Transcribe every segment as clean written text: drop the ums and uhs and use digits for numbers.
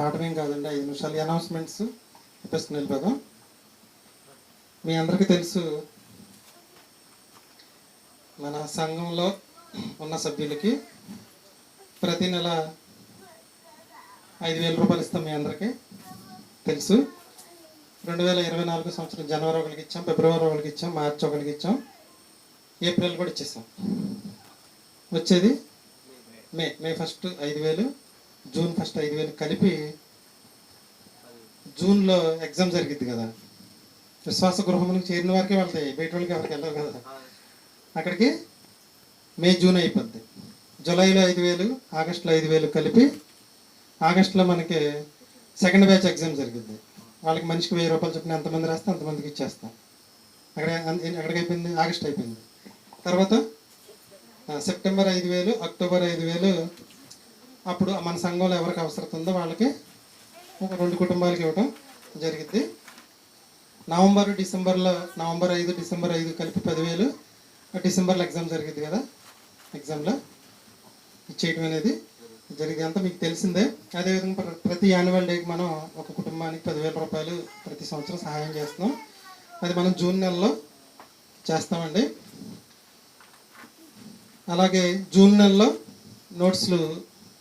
పాఠమేం కాదండి, 5 నిమిషాలు అనౌన్స్మెంట్స్ చెప్పేసుకుని వెళ్ళిపోదాం. మీ అందరికీ తెలుసు, మన సంఘంలో ఉన్న సభ్యులకి ప్రతి నెల 5,000 రూపాయలు ఇస్తాం. మీ అందరికీ తెలుసు. 2024 సంవత్సరం జనవరి ఒకరికి ఇచ్చాం, ఫిబ్రవరి ఒకరికి ఇచ్చాం, మార్చి ఒకరికి ఇచ్చాం, ఏప్రిల్ కూడా ఇచ్చేస్తాం. వచ్చేది మే ఫస్ట్ 5,000, జూన్ ఫస్ట్ 5,000 కలిపి జూన్లో ఎగ్జామ్ జరిగిద్ది కదా, విశ్వాస గృహములకు చేరిన వారికి వెళ్తాయి, బయట వాళ్ళకి ఎవరికి వెళ్ళవు కదా. అక్కడికి మే జూన్ అయిపోద్ది. జూలైలో 5,000, ఆగస్టులో 5,000 కలిపి ఆగస్టులో మనకి సెకండ్ బ్యాచ్ ఎగ్జామ్ జరిగింది. వాళ్ళకి మనిషికి 1,000 రూపాయలు చొప్పున ఎంతమంది రాస్తే అంతమందికి ఇచ్చేస్తాం. ఎక్కడికి అయిపోయింది, ఆగస్ట్ అయిపోయింది. తర్వాత సెప్టెంబర్ 5,000, అక్టోబర్ 5,000. అప్పుడు మన సంఘంలో ఎవరికి అవసరం ఉందో వాళ్ళకి ఒక 2 కుటుంబాలకి ఇవ్వడం జరిగింది. నవంబర్ 5, డిసెంబర్ 5 కలిపి 10,000. డిసెంబర్లో ఎగ్జామ్ జరిగింది కదా, ఎగ్జామ్లో ఇచ్చేయటం అనేది జరిగింది. అంతా మీకు తెలిసిందే. అదేవిధంగా ప్రతి యాన్యువల్ డేకి మనం ఒక కుటుంబానికి 10,000 రూపాయలు ప్రతి సంవత్సరం సహాయం చేస్తున్నాం. అది మనం జూన్ నెలలో చేస్తామండి. అలాగే జూన్ నెలలో నోట్స్లు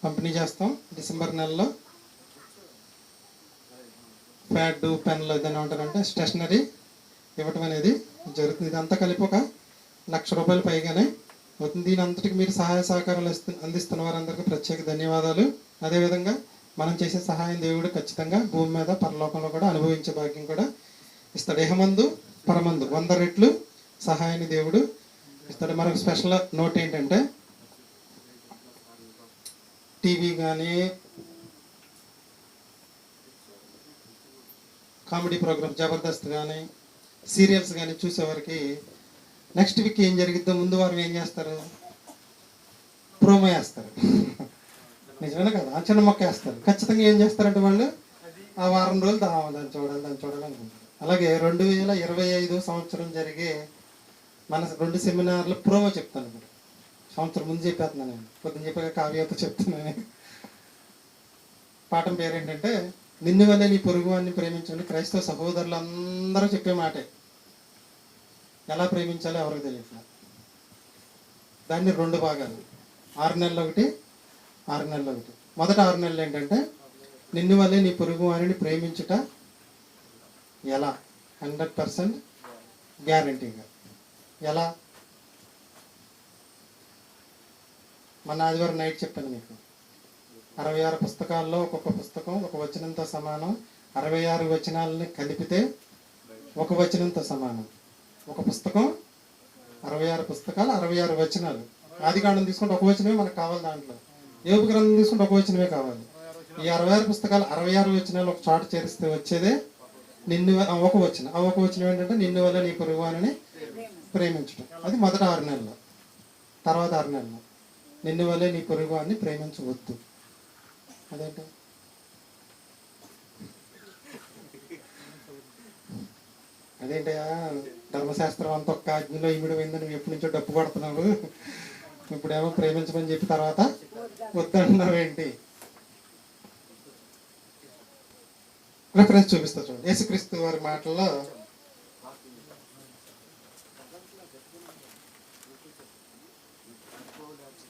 పంపిణీ చేస్తాం. డిసెంబర్ నెలలో ప్యాడ్, పెన్లు ఏదైనా ఉంటారంటే స్టేషనరీ ఇవ్వటం అనేది జరుగుతుంది. ఇదంతా కలిపి ఒక 1,00,000 రూపాయలు పైగానే అవుతుంది. దీని అంతటికి మీరు సహాయ సహకారాలు అందిస్తున్న వారందరికీ ప్రత్యేక ధన్యవాదాలు. అదేవిధంగా మనం చేసే సహాయం దేవుడు ఖచ్చితంగా భూమి మీద పరలోకంలో కూడా అనుభవించే భాగ్యం కూడా ఇస్తాడు. ఇహమందు పరమందు 100 రెట్లు సహాయాన్ని దేవుడు ఇస్తాడు. మనకు స్పెషల్ నోట్ ఏంటంటే, టీవీ కానీ కామెడీ ప్రోగ్రామ్ జబర్దస్త్ కానీ సీరియల్స్ కానీ చూసేవారికి నెక్స్ట్ వీక్ ఏం జరిగిద్దో ముందు వారం ఏం చేస్తారు, ప్రోమో వేస్తారు. నిజమేనా కదా, అంచనా మొక్క వేస్తారు. ఖచ్చితంగా ఏం చేస్తారంటే వాళ్ళు ఆ వారం రోజులు దాన్ని చూడాలి అనుకుంటారు. అలాగే 2025 సంవత్సరం జరిగే మన 2 సెమినార్లు ప్రోమో చెప్తాను. ఇప్పుడు సంవత్సరం ముందు చెప్పేస్తున్నాను నేను, పొద్దున్న చెప్పాక కావ్యతో చెప్తున్నాను. పాఠం పేరేంటంటే, నిన్ను వల్లే నీ పొరుగు వారిని ప్రేమించండి. క్రైస్తవ సహోదరులు అందరూ చెప్పే మాటే. ఎలా ప్రేమించాలో ఎవరికి తెలియట్లేదు. దాన్ని 2 భాగాలు, 6 నెలలు ఒకటి, 6 నెలలు ఒకటి. మొదట 6 నెలలు ఏంటంటే, నిన్ను వల్లే నీ పొరుగు వారిని ప్రేమించుట ఎలా, 100% గ్యారంటీగా. ఎలా? మన ఆదివారం నైట్ చెప్పాను మీకు, 66 పుస్తకాల్లో ఒక్కొక్క పుస్తకం ఒక వచనంతో సమానం. 66 వచనాలని కలిపితే ఒక వచనంతో సమానం. ఒక పుస్తకం 66 పుస్తకాలు, 66 వచనాలు. ఆదికాండం తీసుకుంటే ఒక వచనమే మనకు కావాలి, దాంట్లో యోబు గ్రంథం తీసుకుంటే ఒక వచనమే కావాలి. ఈ 66 పుస్తకాలు 66 వచనాలు ఒక చాటు చేరిస్తే వచ్చేదే ఒక వచనం. ఆ ఒక వచనం ఏంటంటే, నిన్ను వల్ల నీ పొరుగువారిని ప్రేమించడం. అది మొదట 6 నెలలు. తర్వాత 6 నెలలు నిన్ను వల్లే నీ పొరుగువారిని ప్రేమించవద్దు. అదేంటి, అదేంటయా ధర్మశాస్త్రం అంత ఒక్క ఆజ్ఞలో ఇమిడిపోయిందని నువ్వు ఎప్పటి నుంచో డప్పు కొడుతున్నావు, ఇప్పుడేమో ప్రేమించమని చెప్పి తర్వాత వద్దంటున్నావేంటి? రిఫరెన్స్ చూపిస్తా చూడండి. యేసుక్రీస్తు వారి మాటల్లో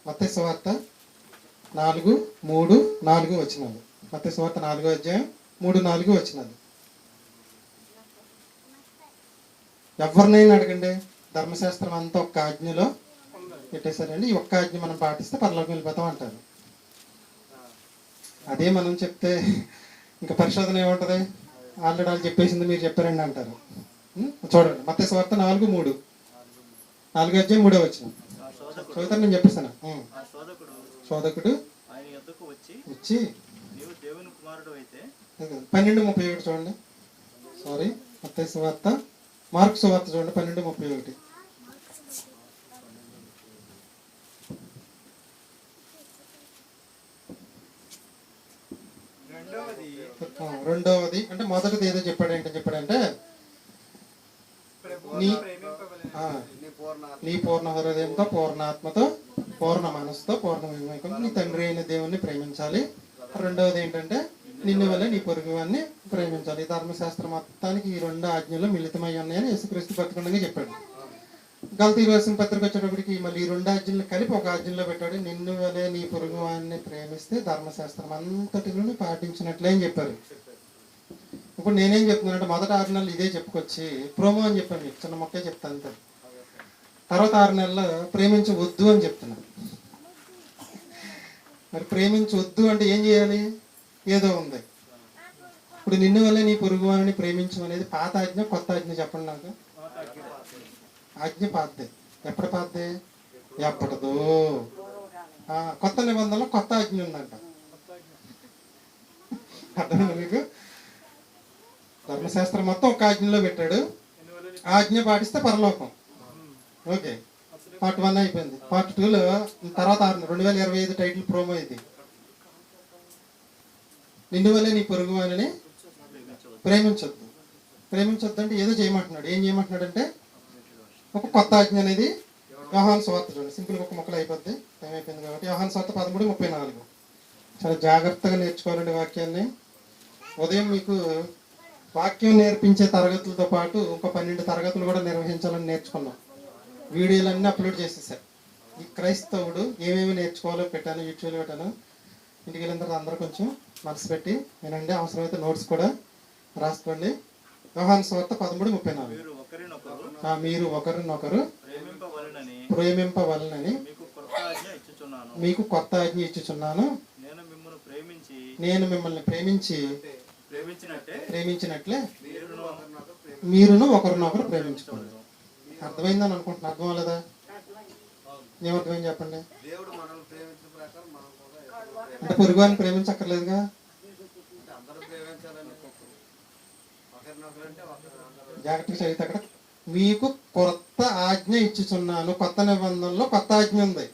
మత్తయి సువార్త 4:3-4 వచనాలు. మత్తయి సువార్త 4వ అధ్యాయం 3-4 వచనాలు. ఎవరినైనా అడగండి, ధర్మశాస్త్రం అంతా ఒక్క ఆజ్ఞలో పెట్టేశారండి, ఈ ఒక్క ఆజ్ఞ మనం పాటిస్తే పరలోకం వెళ్ళిపోతాం అంటారు. అదే మనం చెప్తే ఇంకా పరిశోధన ఏముంటుంది, ఆల్రెడీ వాళ్ళు చెప్పేసింది మీరు చెప్పారండి అంటారు. చూడండి, మత్తయి సువార్త 4:3, 4వ అధ్యాయం 3వ వచనం. చదువుతాను, నేను చెప్పేసాను. శోధకుడు వచ్చి 12:31 చూడండి. సారీ, మత్తయి సువార్త, మార్కు సువార్త చూడండి 12:31. రెండవది అంటే మొదటిది ఏదో చెప్పాడంటే నీ పూర్ణ హృదయంతో, పూర్ణ ఆత్మతో, పూర్ణ మనసుతో, పూర్ణ వివేకంతో నీ తండ్రి అయిన దేవుణ్ణి ప్రేమించాలి. రెండవది ఏంటంటే నిన్ను వల్ల నీ పొరుగు వారిని ప్రేమించాలి. ధర్మశాస్త్రం మొత్తానికి ఈ 2 ఆజ్ఞలు మిళితమై ఉన్నాయని యేసుక్రీస్తు బతుకుండగా చెప్పాడు. గలతీ రాసిన పత్రిక వచ్చేటప్పటికి మళ్ళీ ఈ 2 ఆజ్ఞలను కలిపి ఒక ఆజ్ఞలో పెట్టాడు. నిన్ను వలే నీ పొరుగు వారిని ప్రేమిస్తే ధర్మశాస్త్రం అంతటిని పాటించినట్లే అని చెప్పారు. ఇప్పుడు నేనేం చెప్తున్నానంటే మొదటి 6 నెలలు ఇదే చెప్పుకొచ్చి ప్రోమో అని చెప్పాను, మీకు చిన్న మొక్కే చెప్తాను అంతే. తర్వాత 6 నెలలు ప్రేమించవద్దు అని చెప్తున్నాను. మరి ప్రేమించవద్దు అంటే ఏం చేయాలి? ఏదో ఉంది. ఇప్పుడు నిన్ను వల్లే నీ పొరుగు వారిని ప్రేమించు అనేది పాత ఆజ్ఞ, కొత్త ఆజ్ఞ చెప్పండి నాకు. ఆజ్ఞ పాతదే. ఎప్పుడు పాతదే? ఎప్పటిదో. కొత్త నిబంధనలో కొత్త ఆజ్ఞ ఉందంట. అర్థమైందా మీకు? ధర్మశాస్త్రం మొత్తం ఒక ఆజ్ఞలో పెట్టాడు. ఆజ్ఞ పాటిస్తే పరలోకం. ఓకే, పార్ట్ 1 అయిపోయింది. పార్ట్ 2లో తర్వాత 2025 టైటిల్ ప్రోమో ఇది. నిన్ను వల్లే నీ పొరుగు వారిని ప్రేమించొద్దు. ప్రేమించొద్దు అంటే ఏదో చేయమంటున్నాడు. ఏం చేయమంటున్నాడు అంటే ఒక కొత్త ఆజ్ఞ అనేది యోహాను సువార్త చూడండి. సింపుల్గా ఒక ముక్కలు అయిపోద్ది, టైం అయిపోయింది కాబట్టి. యోహాను సువార్త 13:34. చాలా జాగ్రత్తగా నేర్చుకోవాలండి వాక్యాన్ని. ఉదయం మీకు వాక్యం నేర్పించే తరగతులతో పాటు ఒక 12 తరగతులు కూడా నిర్వహించాలని నేర్చుకున్నాం. వీడియోలన్నీ అప్లోడ్ చేసేసారు. ఈ క్రైస్తవుడు ఏమేమి నేర్చుకోవాలో పెట్టాను, యూట్యూబ్లో పెట్టాను. ఇంటికి వెళ్ళిన తర్వాత అందరూ కొంచెం మనసు పెట్టి వినండి. అవసరమైతే నోట్స్ కూడా రాసుకోండి. యోహాను సువార్త 13:34. మీరు ఒకరినొకరు ప్రేమింపవలనని మీకు కొత్త ఆజ్ఞ ఇచ్చుచున్నాను. నేను మిమ్మల్ని ప్రేమించినట్లే మీరును ఒకరినొకరు ప్రేమించుకోండి. అర్థమైందని అనుకుంటున్నా. అర్థం అవ్వలేదా? ఏమర్థమైంది చెప్పండి. అంటే పొరుగువారిని ప్రేమించక్కర్లేదుగా. జాగ్రత్తగా చదివితే అక్కడ మీకు కొత్త ఆజ్ఞ ఇచ్చుచున్నాను. కొత్త నిబంధనలో కొత్త ఆజ్ఞ ఉంది.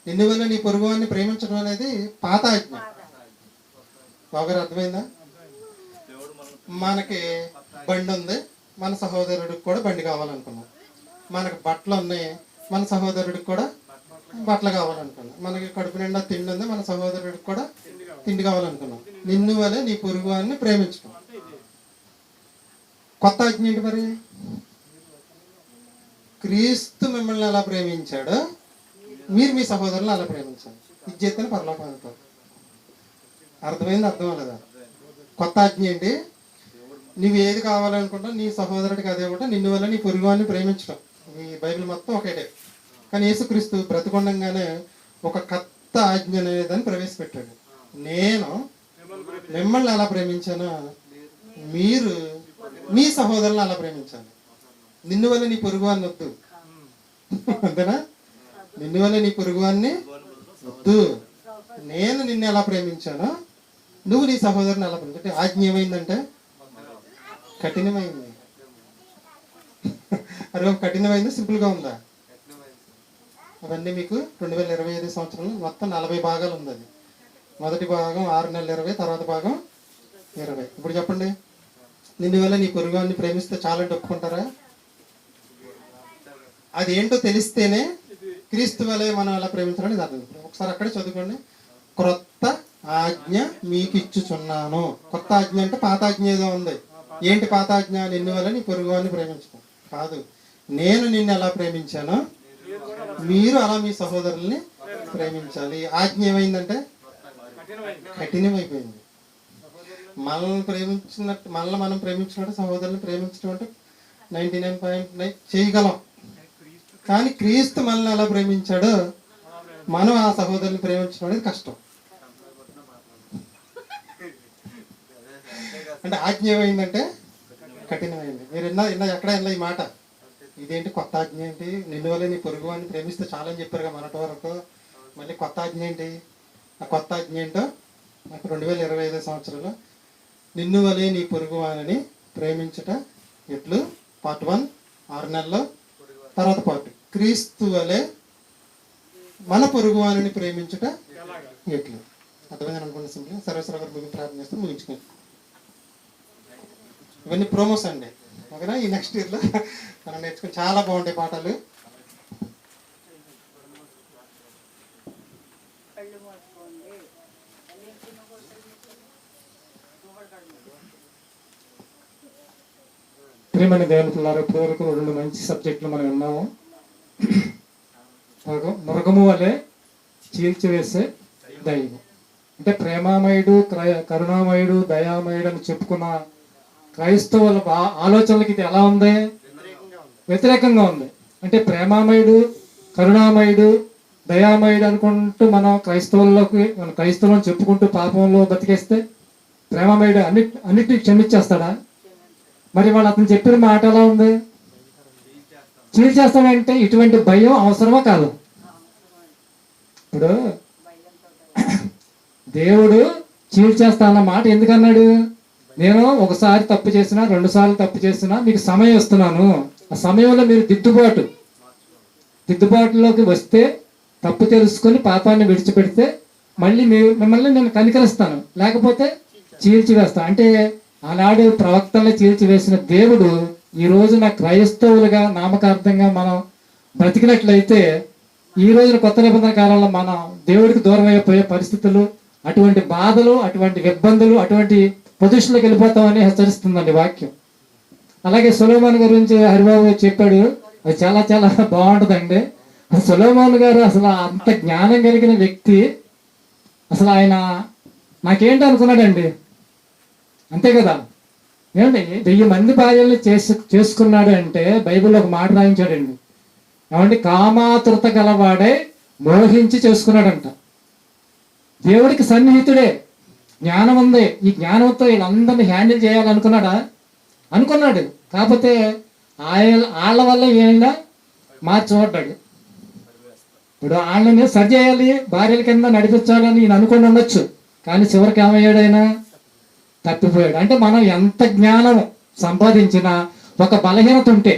నిన్ను వల్ల నీ పొరుగువారిని ప్రేమించడం అనేది పాత ఆజ్ఞ. బాగా అర్థమైందా? మనకి బండి ఉంది, మన సహోదరుడికి కూడా బండి కావాలనుకున్నాం. మనకు బట్టలు ఉన్నాయి, మన సహోదరుడికి కూడా బట్టలు కావాలనుకున్నాం. మనకి కడుపు నిండా తిండి ఉంది, మన సహోదరుడికి కూడా తిండి కావాలనుకున్నాం. నిన్ను వలె నీ పొరుగు వారిని ప్రేమించుకో. కొత్త ఆజ్ఞ ఏంటి మరి? క్రీస్తు మిమ్మల్ని ఎలా ప్రేమించాడో మీరు మీ సహోదరులను అలా ప్రేమించాలి. ఇది చేస్తేనే పరలోకం అంటారు. అర్థమైంది? అర్థం అవ్వలేదా? కొత్త ఆజ్ఞ ఏంటి? నువ్వు ఏది కావాలనుకుంటావు నీ సహోదరుడికి అదే కూడా. నిన్ను వల్ల నీ పొరుగు వారిని ప్రేమించడం. ఈ బైబిల్ మొత్తం ఒకటే. కానీ యేసుక్రీస్తు బ్రతికొండంగానే ఒక కొత్త ఆజ్ఞ అనేదాన్ని ప్రవేశపెట్టాడు. నేను మిమ్మల్ని అలా ప్రేమించాను, మీరు మీ సహోదరులను అలా ప్రేమించాలి. నిన్ను వల్ల నీ పొరుగు వారిని వద్దు. అంతేనా? నిన్ను వల్ల నీ పొరుగు వారిని వద్దు. నేను నిన్ను ఎలా ప్రేమించానో నువ్వు నీ సహోదరుని ఎలా ప్రేమించే. ఆజ్ఞ ఏమైందంటే కఠినమైంది. అరే కఠినమైంది, సింపుల్గా ఉందా? అవన్నీ మీకు 2025 సంవత్సరంలో మొత్తం 40 భాగాలు ఉంది. అది మొదటి భాగం 6 నెలల 20, తర్వాత భాగం 20. ఇప్పుడు చెప్పండి, నిన్ను వల్ల నీ పొరుగువారిని ప్రేమిస్తే చాలంటే ఒప్పుకుంటారా? అది ఏంటో తెలిస్తేనే క్రీస్తు వలె మనం ఎలా ప్రేమించాలని అర్థం. ఒకసారి అక్కడే చదువుకోండి. క్రొత్త ఆజ్ఞ మీకు ఇచ్చుచున్నాను. కొత్త ఆజ్ఞ అంటే పాత ఆజ్ఞ ఏదో ఉంది. ఏంటి పాత ఆజ్ఞ? నిన్ను వల్ల నీ పొరుగువారిని ప్రేమించడం కాదు. నేను నిన్ను ఎలా ప్రేమించానో మీరు అలా మీ సహోదరుల్ని ప్రేమించాలి. ఆజ్ఞ ఏమైందంటే కఠినమైపోయింది. మనల్ని ప్రేమించినట్టు మనం ప్రేమించినట్టు సహోదరుని ప్రేమించడం అంటే 99.9 చేయగలం. కానీ క్రీస్తు మనల్ని ఎలా ప్రేమించాడో మనం ఆ సహోదరుని ప్రేమించడం అనేది కష్టం. అంటే ఆజ్ఞ ఏమైందంటే కఠినమైంది. మీరు ఎక్కడ విన్నా ఈ మాట. ఇదేంటి కొత్త ఆజ్ఞ ఏంటి? నిన్ను వల్ల నీ పొరుగు వారిని ప్రేమిస్తే చాలని చెప్పారుగా మొన్నటి వరకు. మళ్ళీ కొత్త ఆజ్ఞ ఏంటి? ఆ కొత్త ఆజ్ఞ ఏంటో నాకు 2025 సంవత్సరంలో నిన్ను వలె నీ పొరుగు వారిని ప్రేమించుట ఎట్లు పార్ట్ 1 6 నెలల్లో. తర్వాత పార్ట్ క్రీస్తు వలె మన పొరుగు వారిని ప్రేమించుట ఎట్లు. అర్థమైందని అనుకుంటే సింపుల్. సర్వేశ్వర గారు ముగింపు ప్రార్థన చేస్తే ముగించుకోండి. ఇవన్నీ ప్రోమోస్ అండి. ఓకేనా? ఈ నెక్స్ట్ ఇయర్లో మనం నేర్చుకుని చాలా బాగుంటాయి పాఠాలు. ప్రియమైన దేవుని పిల్లలు, ఇప్పటివరకు 2 మంచి సబ్జెక్టులు మనం విన్నాము. మృగము వలె చీల్చివేసే దైవం అంటే ప్రేమామయుడు, కరుణామయుడు, దయామయుడు అని చెప్పుకున్న క్రైస్తవుల ఆలోచనలకి ఇది ఎలా ఉంది? వ్యతిరేకంగా ఉంది. అంటే ప్రేమామయుడు, కరుణామయుడు, దయామయుడు అనుకుంటూ మనం క్రైస్తవులను చెప్పుకుంటూ పాపంలో బతికేస్తే ప్రేమామయుడు అన్నిటినీ క్షమించేస్తాడా? మరి వాళ్ళు అతను చెప్పిన మాట ఎలా ఉంది? చీల్చేస్తాడంటే ఇటువంటి భయం అవసరమా కాదు? ఇప్పుడు దేవుడు చీల్చేస్తానన్న మాట ఎందుకన్నాడు? నేను ఒకసారి తప్పు చేసినా, 2 సార్లు తప్పు చేసినా మీకు సమయం ఇస్తున్నాను. ఆ సమయంలో మీరు దిద్దుబాటులోకి వస్తే, తప్పు తెలుసుకొని పాపాన్ని విడిచిపెడితే మళ్ళీ మిమ్మల్ని నేను కనికరిస్తాను, లేకపోతే చీల్చివేస్తాను. అంటే ఆనాడు ప్రవక్తల్ని చీల్చివేసిన దేవుడు ఈ రోజున క్రైస్తవులుగా నామకార్థంగా మనం బ్రతికినట్లయితే ఈ రోజున కొత్త నిబంధన కాలంలో మనం దేవుడికి దూరం అయిపోయే పరిస్థితులు, అటువంటి బాధలు, అటువంటి ఇబ్బందులు, అటువంటి పొజిషన్లోకి వెళ్ళిపోతామని హెచ్చరిస్తుందండి వాక్యం. అలాగే సొలొమోను గురించి హరిబాబు చెప్పాడు, అది చాలా చాలా బాగుంటుందండి. సొలొమోను గారు అసలు అంత జ్ఞానం కలిగిన వ్యక్తి. అసలు ఆయన నాకేంటి అనుకున్నాడండి, అంతే కదా? ఏమండి 1000 మంది భార్యల్ని చేసుకున్నాడు అంటే బైబిల్లో ఒక మాట రాయించాడండి. ఏమంటే కామాతురత గలవాడే మోహించి చేసుకున్నాడంట. దేవుడికి సన్నిహితుడే, జ్ఞానం ఉంది. ఈ జ్ఞానంతో వీళ్ళందరినీ హ్యాండిల్ చేయాలనుకున్నాడా? అనుకున్నాడు. కాకపోతే వాళ్ళ వల్ల ఏమైనా మార్చబడ్డాడు. ఇప్పుడు వాళ్ళని సరి చేయాలి, భార్యల కింద నడిపించాలని ఈయన అనుకుని ఉండొచ్చు, కానీ చివరికి ఏమయ్యాడు? ఆయన తప్పిపోయాడు. అంటే మనం ఎంత జ్ఞానం సంపాదించినా ఒక బలహీనత ఉంటే,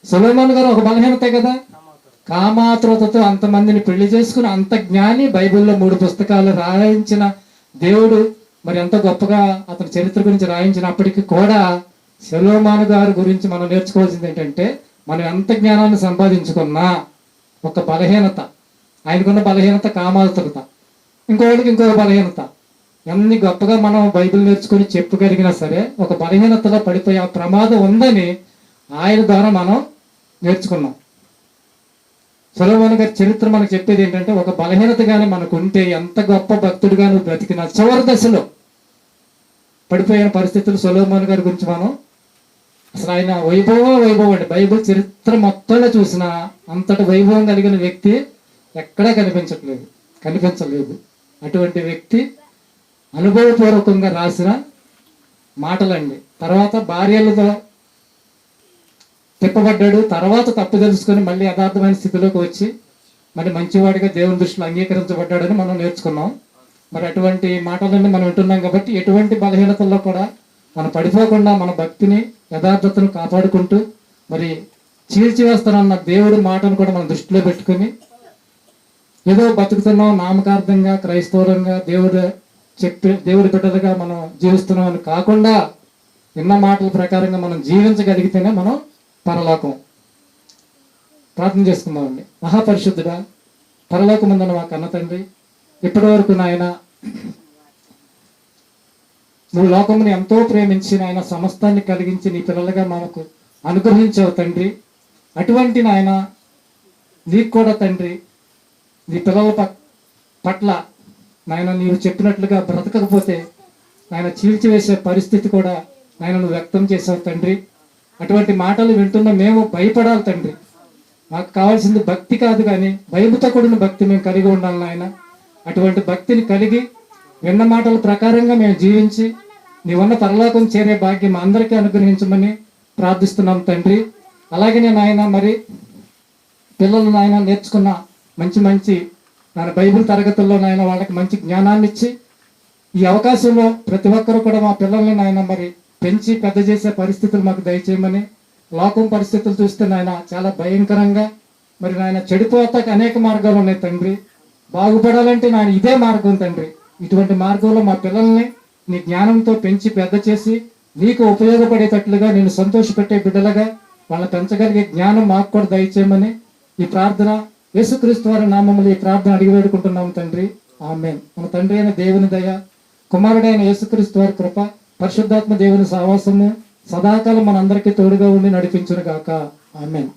సొలొమోను గారు ఒక బలహీనతే కదా, కామాతురతతో అంతమందిని పెళ్లి చేసుకుని అంత జ్ఞాని, బైబిల్లో 3 పుస్తకాలు రాయించిన దేవుడు మరి ఎంత గొప్పగా అతని చరిత్ర గురించి రాయించినప్పటికీ కూడా సొలొమోను గారి గురించి మనం నేర్చుకోవాల్సింది ఏంటంటే, మనం ఎంత జ్ఞానాన్ని సంపాదించుకున్నా ఒక బలహీనత, ఆయనకున్న బలహీనత కామాతురత, ఇంకొకరికి ఇంకొక బలహీనత. ఎన్ని గొప్పగా మనం బైబిల్ నేర్చుకుని చెప్పగలిగినా సరే ఒక బలహీనతలో పడిపోయే ఆ ప్రమాదం ఉందని ఆయన ద్వారా మనం నేర్చుకున్నాం. సొలొమోను గారి చరిత్ర మనకు చెప్పేది ఏంటంటే, ఒక బలహీనతగానే మనకు ఉంటే ఎంత గొప్ప భక్తుడిగా నువ్వు బ్రతికిన చివరి దశలో పడిపోయిన పరిస్థితులు సొలొమోను గారి గురించి మనం అసలు ఆయన వైభవం అండి. బైబిల్ చరిత్ర మొత్తంలో చూసిన అంతటి వైభవం కలిగిన వ్యక్తి ఎక్కడా కనిపించలేదు. అటువంటి వ్యక్తి అనుభవపూర్వకంగా రాసిన మాటలండి. తర్వాత భార్యలతో తిప్పబడ్డాడు, తర్వాత తప్పు తెలుసుకొని మళ్ళీ యథార్థమైన స్థితిలోకి వచ్చి మరి మంచివాడిగా దేవుని దృష్టిలో అంగీకరించబడ్డాడని మనం నేర్చుకున్నాం. మరి అటువంటి మాటలన్నీ మనం వింటున్నాం కాబట్టి ఎటువంటి బలహీనతల్లో కూడా మనం పడిపోకుండా మన భక్తిని, యథార్థతను కాపాడుకుంటూ మరి చీల్చివేస్తానన్న దేవుడి మాటను కూడా మనం దృష్టిలో పెట్టుకుని ఏదో బతుకుతున్నాం, నామకార్థంగా క్రైస్తవులంగా దేవుడి బిడ్డలుగా మనం జీవిస్తున్నాం అని కాకుండా విన్న మాటల ప్రకారంగా మనం జీవించగలిగితేనే మనం పరలోకం. ప్రార్థన చేసుకుందామండి. మహాపరిశుద్ధుడా, పరలోకమందున మా కన్న తండ్రి, ఇప్పటి వరకు నాయన నువ్వు లోకముని ఎంతో ప్రేమించి నాయన సమస్తాన్ని కలిగించి నీ పిల్లలుగా మనకు అనుగ్రహించావు తండ్రి. అటువంటి నాయన నీకు కూడా తండ్రి నీ పిల్లల పట్ల నాయన నీవు చెప్పినట్లుగా బ్రతకకపోతే ఆయన చీల్చివేసే పరిస్థితి కూడా నాయన నువ్వు వ్యక్తం చేసావు తండ్రి. అటువంటి మాటలు వింటున్న మేము భయపడాలి తండ్రి. మాకు కావాల్సింది భక్తి కాదు కానీ భయముతో కూడిన భక్తి మేము కలిగి ఉండాలి నాయన. అటువంటి భక్తిని కలిగి విన్న మాటల ప్రకారంగా మేము జీవించి నీవున్న పరలోకం చేరే భాగ్యం మా అందరికీ అనుగ్రహించమని ప్రార్థిస్తున్నాం తండ్రి. అలాగే నాయన మరి పిల్లలు నాయన నేర్చుకున్న మంచి నాయన బైబిల్ తరగతుల్లో నాయన వాళ్ళకి మంచి జ్ఞానాన్ని ఇచ్చి ఈ అవకాశంలో ప్రతి ఒక్కరు కూడా మా పిల్లల్ని నాయన మరి పెంచి పెద్ద చేసే పరిస్థితులు మాకు దయచేయమని. లోకం పరిస్థితులు చూస్తే నాయన చాలా భయంకరంగా మరి నాయన చెడిపోతాక అనేక మార్గాలు ఉన్నాయి తండ్రి. బాగుపడాలంటే నాయన ఇదే మార్గం తండ్రి. ఇటువంటి మార్గంలో మా పిల్లల్ని నీ జ్ఞానంతో పెంచి పెద్ద చేసి నీకు ఉపయోగపడేటట్లుగా నేను సంతోషపెట్టే బిడ్డలుగా వాళ్ళని పెంచగలిగే జ్ఞానం మాకు కూడా దయచేయమని ఈ ప్రార్థన యేసుక్రీస్తు వారి నామములో ఈ ప్రార్థన అడిగి వేడుకుంటున్నాము తండ్రి. ఆమేన్. మన తండ్రి అయిన దేవుని దయ, కుమారుడైన యేసుక్రీస్తు వారి కృప, పరిశుద్ధాత్మ దేవుని సహవాసము సదాకాలం మనందరికీ తోడుగా ఉండి నడిపించును గాక. ఆమేన్.